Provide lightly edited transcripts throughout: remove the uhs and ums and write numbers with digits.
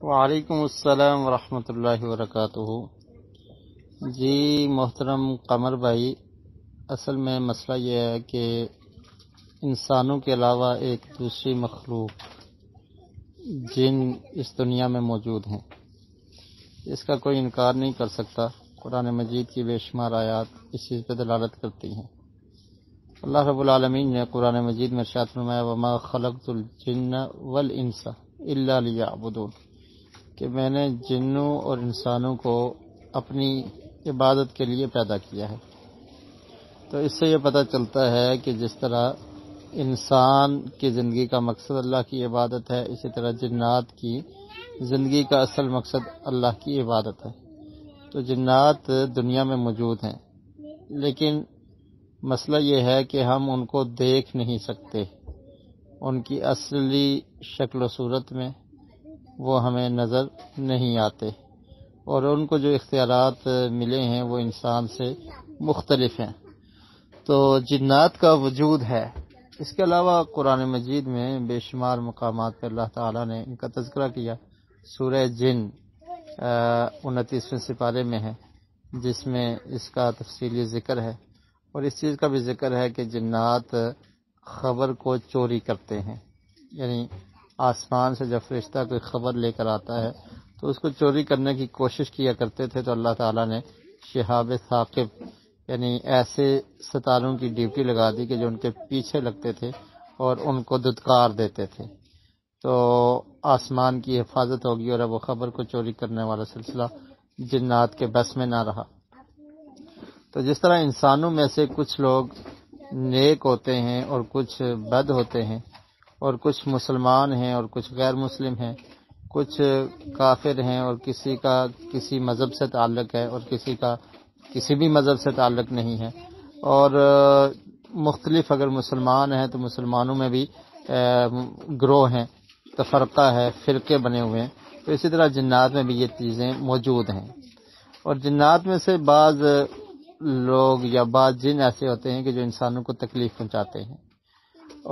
وعلیکم السلام ورحمۃ اللہ وبرکاتہ۔ جی محترم قمر بھائی، اصل میں مسئلہ یہ ہے کہ انسانوں کے علاوہ ایک دوسری مخلوق جن اس دنیا میں موجود ہیں، اس کا کوئی انکار نہیں کر سکتا۔ قرآن مجید کی بے شمار آیات اس چیز پہ دلالت کرتی ہیں۔ اللہ رب العالمین نے قرآن مجید میں ارشاد فرمایا وما خلقت الجن والانس الا لیعبدون، کہ میں نے جنوں اور انسانوں کو اپنی عبادت کے لیے پیدا کیا ہے۔ تو اس سے یہ پتہ چلتا ہے کہ جس طرح انسان کی زندگی کا مقصد اللہ کی عبادت ہے، اسی طرح جنات کی زندگی کا اصل مقصد اللہ کی عبادت ہے۔ تو جنات دنیا میں موجود ہیں، لیکن مسئلہ یہ ہے کہ ہم ان کو دیکھ نہیں سکتے، ان کی اصلی شکل و صورت میں وہ ہمیں نظر نہیں آتے، اور ان کو جو اختیارات ملے ہیں وہ انسان سے مختلف ہیں۔ تو جنات کا وجود ہے۔ اس کے علاوہ قرآن مجید میں بے شمار مقامات پر اللہ تعالیٰ نے ان کا تذکرہ کیا۔ سورہ جن 29ویں سپارے میں ہے، جس میں اس کا تفصیلی ذکر ہے، اور اس چیز کا بھی ذکر ہے کہ جنات خبر کو چوری کرتے ہیں، یعنی آسمان سے جب فرشتہ کوئی خبر لے کر آتا ہے تو اس کو چوری کرنے کی کوشش کیا کرتے تھے، تو اللہ تعالیٰ نے شہاب ثاقب یعنی ایسے ستاروں کی ڈیوٹی لگا دی کہ جو ان کے پیچھے لگتے تھے اور ان کو دھتکار دیتے تھے، تو آسمان کی حفاظت ہوگی اور اب وہ خبر کو چوری کرنے والا سلسلہ جنات کے بس میں نہ رہا۔ تو جس طرح انسانوں میں سے کچھ لوگ نیک ہوتے ہیں اور کچھ بد ہوتے ہیں، اور کچھ مسلمان ہیں اور کچھ غیر مسلم ہیں، کچھ کافر ہیں اور کسی کا کسی مذہب سے تعلق ہے اور کسی کا کسی بھی مذہب سے تعلق نہیں ہے، اور مختلف اگر مسلمان ہیں تو مسلمانوں میں بھی گروہ ہیں، تفرقہ ہے، فرقے بنے ہوئے ہیں۔ تو اسی طرح جنات میں بھی یہ چیزیں موجود ہیں، اور جنات میں سے بعض لوگ یا بعض جن ایسے ہوتے ہیں کہ جو انسانوں کو تکلیف پہنچاتے ہیں،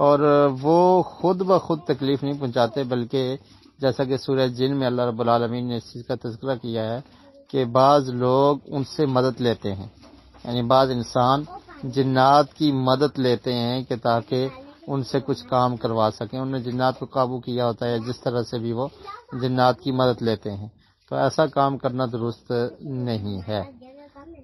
اور وہ خود بخود تکلیف نہیں پہنچاتے، بلکہ جیسا کہ سورہ جن میں اللہ رب العالمین نے اس چیز کا تذکرہ کیا ہے کہ بعض لوگ ان سے مدد لیتے ہیں، یعنی بعض انسان جنات کی مدد لیتے ہیں کہ تاکہ ان سے کچھ کام کروا سکیں، انہوں نے جنات کو قابو کیا ہوتا ہے، جس طرح سے بھی وہ جنات کی مدد لیتے ہیں۔ تو ایسا کام کرنا درست نہیں ہے۔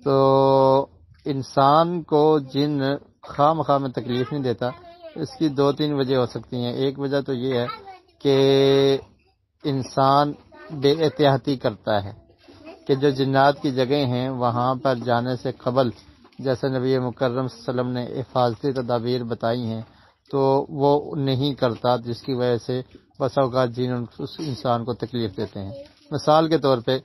تو انسان کو جن خواہ مخواہ میں تکلیف نہیں دیتا، اس کی دو تین وجہ ہو سکتی ہیں۔ ایک وجہ تو یہ ہے کہ انسان بے احتیاطی کرتا ہے، کہ جو جنات کی جگہ ہیں وہاں پر جانے سے قبل جیسے نبی مکرم صلی اللہ علیہ وسلم نے حفاظتی تدابیر بتائی ہیں تو وہ نہیں کرتا، جس کی وجہ سے بس اوقات جن اس انسان کو تکلیف دیتے ہیں۔ مثال کے طور پہ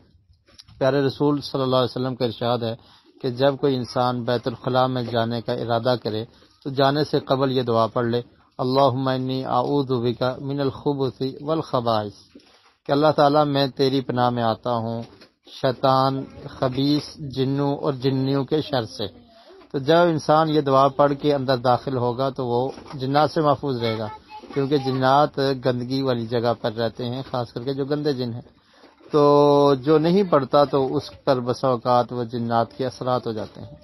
پیارے رسول صلی اللہ علیہ وسلم کا ارشاد ہے کہ جب کوئی انسان بیت الخلاء میں جانے کا ارادہ کرے تو جانے سے قبل یہ دعا پڑھ لے اللہم انی اعوذ بک من الخبث والخبائث، کہ اللہ تعالیٰ میں تیری پناہ میں آتا ہوں شیطان، خبیث، جنوں اور جنیوں کے شر سے۔ تو جب انسان یہ دعا پڑھ کے اندر داخل ہوگا تو وہ جنات سے محفوظ رہے گا، کیونکہ جنات گندگی والی جگہ پر رہتے ہیں، خاص کر کے جو گندے جن ہیں۔ تو جو نہیں پڑھتا تو اس پر بسا اوقات وہ جنات کے اثرات ہو جاتے ہیں۔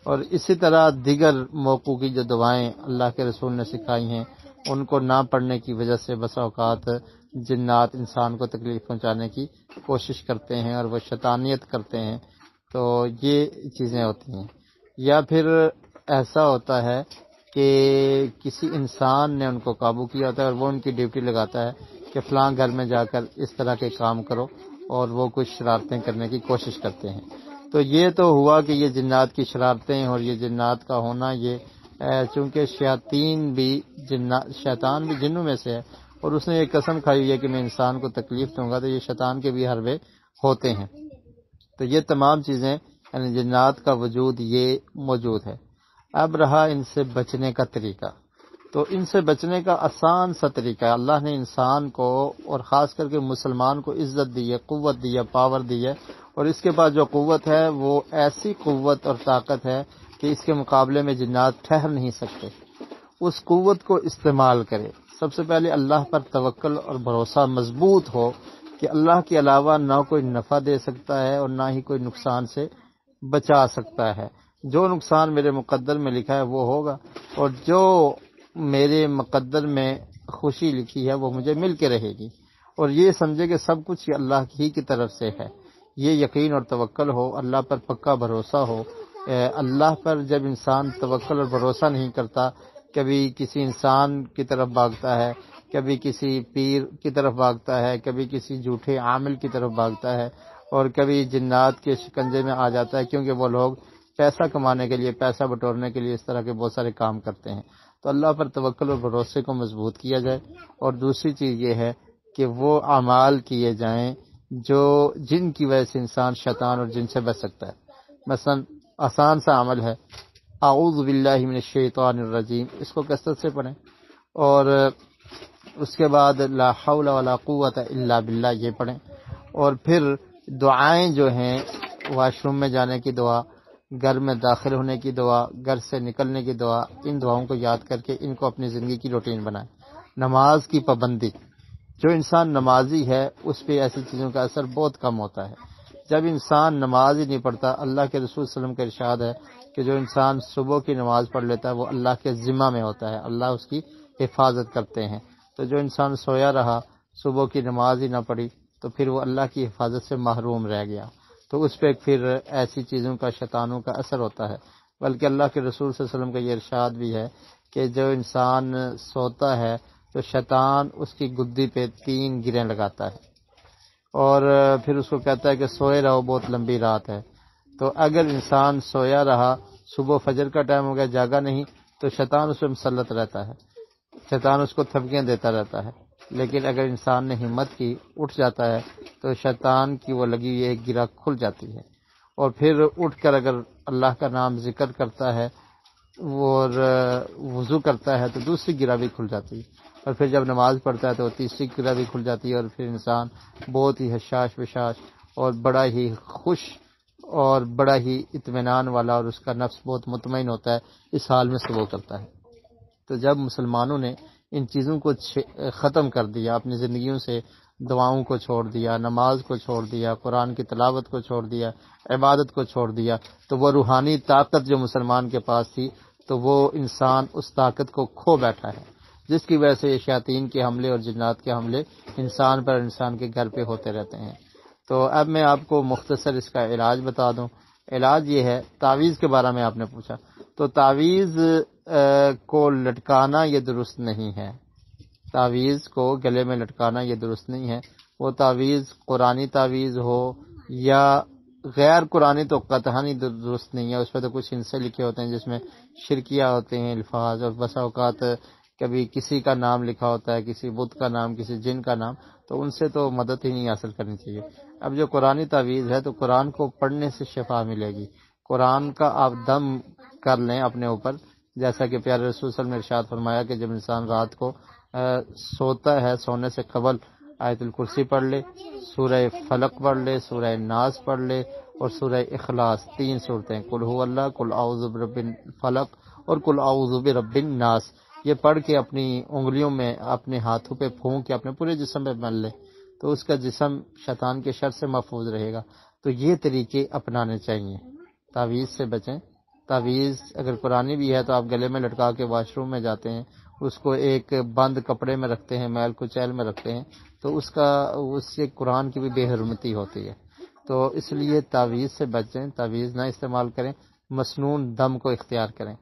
اور اسی طرح دیگر موقعوں کی جو دعائیں اللہ کے رسول نے سکھائی ہیں ان کو نہ پڑھنے کی وجہ سے بسا اوقات جنات انسان کو تکلیف پہنچانے کی کوشش کرتے ہیں اور وہ شیطانیت کرتے ہیں۔ تو یہ چیزیں ہوتی ہیں۔ یا پھر ایسا ہوتا ہے کہ کسی انسان نے ان کو قابو کیا ہوتا ہے اور وہ ان کی ڈیوٹی لگاتا ہے کہ فلاں گھر میں جا کر اس طرح کے کام کرو، اور وہ کچھ شرارتیں کرنے کی کوشش کرتے ہیں۔ تو یہ تو ہوا کہ یہ جنات کی شرارتیں اور یہ جنات کا ہونا، یہ چونکہ شیطان بھی جنوں میں سے ہے، اور اس نے یہ قسم کھائی ہوئی ہے کہ میں انسان کو تکلیف دوں گا، تو یہ شیطان کے بھی حربے ہوتے ہیں۔ تو یہ تمام چیزیں یعنی جنات کا وجود یہ موجود ہے۔ اب رہا ان سے بچنے کا طریقہ، تو ان سے بچنے کا آسان سا طریقہ ہے۔ اللہ نے انسان کو اور خاص کر کے مسلمان کو عزت دی ہے، قوت دی ہے، پاور دی ہے، اور اس کے پاس جو قوت ہے وہ ایسی قوت اور طاقت ہے کہ اس کے مقابلے میں جنات ٹھہر نہیں سکتے۔ اس قوت کو استعمال کرے۔ سب سے پہلے اللہ پر توکل اور بھروسہ مضبوط ہو کہ اللہ کے علاوہ نہ کوئی نفع دے سکتا ہے اور نہ ہی کوئی نقصان سے بچا سکتا ہے۔ جو نقصان میرے مقدر میں لکھا ہے وہ ہوگا، اور جو میرے مقدر میں خوشی لکھی ہے وہ مجھے مل کے رہے گی۔ اور یہ سمجھے کہ سب کچھ یہ اللہ ہی کی طرف سے ہے، یہ یقین اور توکل ہو، اللہ پر پکا بھروسہ ہو۔ اللہ پر جب انسان توکل اور بھروسہ نہیں کرتا، کبھی کسی انسان کی طرف بھاگتا ہے، کبھی کسی پیر کی طرف بھاگتا ہے، کبھی کسی جھوٹے عامل کی طرف بھاگتا ہے، اور کبھی جنات کے شکنجے میں آ جاتا ہے، کیونکہ وہ لوگ پیسہ کمانے کے لیے، پیسہ بٹورنے کے لیے اس طرح کے بہت سارے کام کرتے ہیں۔ تو اللہ پر توکل اور بھروسے کو مضبوط کیا جائے۔ اور دوسری چیز یہ ہے کہ وہ اعمال کیے جائیں جن کی وجہ سے انسان شیطان اور جن سے بچ سکتا ہے۔ مثلا آسان سا عمل ہے، اعوذ باللہ من الشیطان الرجیم، اس کو کثرت سے پڑھیں، اور اس کے بعد لا حول ولا قوت الا باللہ یہ پڑھیں، اور پھر دعائیں جو ہیں، واش روم میں جانے کی دعا، گھر میں داخل ہونے کی دعا، گھر سے نکلنے کی دعا، ان دعاؤں کو یاد کر کے ان کو اپنی زندگی کی روٹین بنائیں۔ نماز کی پابندی، جو انسان نمازی ہے اس پہ ایسی چیزوں کا اثر بہت کم ہوتا ہے۔ جب انسان نماز ہی نہیں پڑھتا، اللہ کے رسول صلی اللہ علیہ وسلم کا ارشاد ہے کہ جو انسان صبح کی نماز پڑھ لیتا ہے وہ اللہ کے ذمہ میں ہوتا ہے، اللہ اس کی حفاظت کرتے ہیں۔ تو جو انسان سویا رہا، صبح کی نماز ہی نہ پڑھی، تو پھر وہ اللہ کی حفاظت سے محروم رہ گیا، تو اس پہ پھر ایسی چیزوں کا، شیطانوں کا اثر ہوتا ہے۔ بلکہ اللہ کے رسول صلی اللہ علیہ وسلم کا یہ ارشاد بھی ہے کہ جو انسان سوتا ہے تو شیطان اس کی گدی پہ 3 گریں لگاتا ہے، اور پھر اس کو کہتا ہے کہ سوئے رہو، بہت لمبی رات ہے۔ تو اگر انسان سویا رہا، صبح فجر کا ٹائم ہو گیا، جاگا نہیں، تو شیطان اس پہ مسلط رہتا ہے، شیطان اس کو تھپکیاں دیتا رہتا ہے۔ لیکن اگر انسان نے ہمت کی، اٹھ جاتا ہے، تو شیطان کی وہ لگی ہوئی ایک گرہ کھل جاتی ہے، اور پھر اٹھ کر اگر اللہ کا نام ذکر کرتا ہے اور وضو کرتا ہے تو دوسری گرہ بھی کھل جاتی ہے، اور پھر جب نماز پڑھتا ہے تو تیسری گرہ بھی کھل جاتی ہے، اور پھر انسان بہت ہی حشاش بشاش اور بڑا ہی خوش اور بڑا ہی اطمینان والا، اور اس کا نفس بہت مطمئن ہوتا ہے، اس حال میں صبح کرتا ہے۔ تو جب مسلمانوں نے ان چیزوں کو ختم کر دیا، اپنی زندگیوں سے دعاؤں کو چھوڑ دیا، نماز کو چھوڑ دیا، قرآن کی تلاوت کو چھوڑ دیا، عبادت کو چھوڑ دیا، تو وہ روحانی طاقت جو مسلمان کے پاس تھی، تو وہ انسان اس طاقت کو کھو بیٹھا ہے، جس کی وجہ سے یہ شیاطین کے حملے اور جنات کے حملے انسان پر، انسان کے گھر پہ ہوتے رہتے ہیں۔ تو اب میں آپ کو مختصر اس کا علاج بتا دوں۔ علاج یہ ہے، تعویذ کے بارے میں آپ نے پوچھا، تو تعویذ کو لٹکانا یہ درست نہیں ہے، تعویذ کو گلے میں لٹکانا یہ درست نہیں ہے۔ وہ تعویذ قرآنی تعویذ ہو یا غیر قرآنی تو قطعاً ہی درست نہیں ہے، اس پہ تو کچھ ہندسے لکھے ہوتے ہیں جس میں شرکیہ ہوتے ہیں الفاظ، اور بسا اوقات کبھی کسی کا نام لکھا ہوتا ہے، کسی بت کا نام، کسی جن کا نام، تو ان سے تو مدد ہی نہیں حاصل کرنی چاہیے۔ اب جو قرآنی تعویذ ہے تو قرآن کو پڑھنے سے شفا ملے گی، قرآن کا آپ دم کر لیں اپنے اوپر، جیسا کہ پیارے رسول صلی اللہ علیہ وسلم نے ارشاد فرمایا کہ جب انسان رات کو سوتا ہے، سونے سے قبل آیت الکرسی پڑھ لے، سورہ فلق پڑھ لے، سورہ ناس پڑھ لے، اور سورہ اخلاص، 3 صورتیں، قل هو اللہ، قل اعوذ برب الفلق، اور قل اعوذ برب الناس، یہ پڑھ کے اپنی انگلیوں میں، اپنے ہاتھوں پہ پھونک کے اپنے پورے جسم پہ مل لے، تو اس کا جسم شیطان کے شر سے محفوظ رہے گا۔ تو یہ طریقے اپنانے چاہیے، تعویذ سے بچیں۔ تعویذ اگر قرآنی بھی ہے تو آپ گلے میں لٹکا کے واش روم میں جاتے ہیں، اس کو ایک بند کپڑے میں رکھتے ہیں، میل کچیل میں رکھتے ہیں، تو اس سے قرآن کی بھی بے حرمتی ہوتی ہے۔ تو اس لیے تعویذ سے بچیں، تعویذ نہ استعمال کریں، مسنون دم کو اختیار کریں۔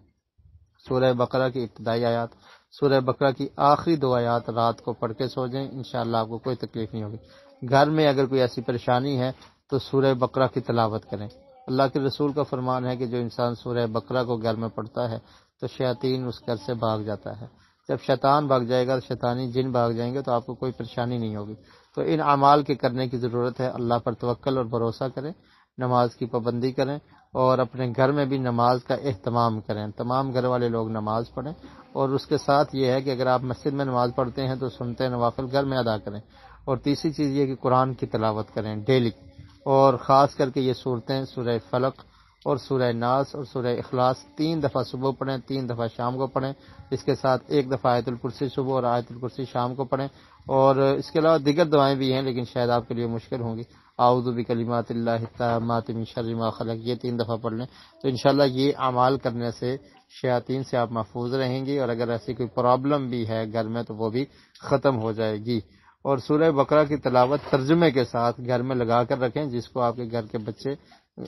سورہ بقرہ کی ابتدائی آیات، سورہ بقرہ کی آخری 2 آیات رات کو پڑھ کے سو جائیں، انشاءاللہ آپ کو کوئی تکلیف نہیں ہوگی۔ گھر میں اگر کوئی ایسی پریشانی ہے تو سورہ بقرہ کی تلاوت کریں۔ اللہ کے رسول کا فرمان ہے کہ جو انسان سورہ بقرہ کو گھر میں پڑھتا ہے تو شیاطین اس گھر سے بھاگ جاتا ہے۔ جب شیطان بھاگ جائے گا، شیطانی جن بھاگ جائیں گے، تو آپ کو کوئی پریشانی نہیں ہوگی۔ تو ان اعمال کے کرنے کی ضرورت ہے، اللہ پر توکل اور بھروسہ کریں، نماز کی پابندی کریں، اور اپنے گھر میں بھی نماز کا اہتمام کریں، تمام گھر والے لوگ نماز پڑھیں۔ اور اس کے ساتھ یہ ہے کہ اگر آپ مسجد میں نماز پڑھتے ہیں تو سنتے نوافل گھر میں ادا کریں۔ اور تیسری چیز یہ کہ قرآن کی تلاوت کریں ڈیلی، اور خاص کر کے یہ صورتیں، سورہ فلق اور سورہ ناس اور سورہ اخلاص 3 دفعہ صبح پڑھیں، 3 دفعہ شام کو پڑھیں، اس کے ساتھ 1 دفعہ آیت الکرسی صبح اور آیت الکرسی شام کو پڑھیں، اور اس کے علاوہ دیگر دعائیں بھی ہیں لیکن شاید آپ کے لیے مشکل ہوں گی۔ اعوذ بکلمات اللہ التامات من شر ما خلق، یہ 3 دفعہ پڑھ لیں تو انشاءاللہ یہ اعمال کرنے سے شیاطین سے آپ محفوظ رہیں گی، اور اگر ایسی کوئی پرابلم بھی ہے گھر میں تو وہ بھی ختم ہو جائے گی۔ اور سورہ بقرہ کی تلاوت ترجمے کے ساتھ گھر میں لگا کر رکھیں، جس کو آپ کے گھر کے بچے،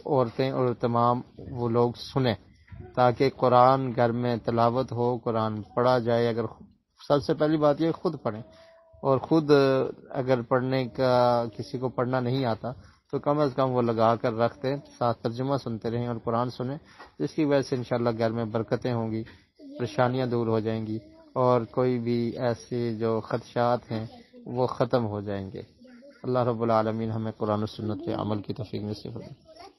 عورتیں اور تمام وہ لوگ سنیں، تاکہ قرآن گھر میں تلاوت ہو، قرآن پڑھا جائے۔ اگر سب سے پہلی بات یہ خود پڑھیں، اور خود اگر پڑھنے کا کسی کو پڑھنا نہیں آتا تو کم از کم وہ لگا کر رکھتے، ساتھ ترجمہ سنتے رہیں اور قرآن سنیں، جس کی وجہ سے انشاءاللہ گھر میں برکتیں ہوں گی، پریشانیاں دور ہو جائیں گی، اور کوئی بھی ایسے جو خدشات ہیں وہ ختم ہو جائیں گے۔ اللہ رب العالمین ہمیں قرآن و سنت پہ عمل کی توفیق نصیب فرمائے۔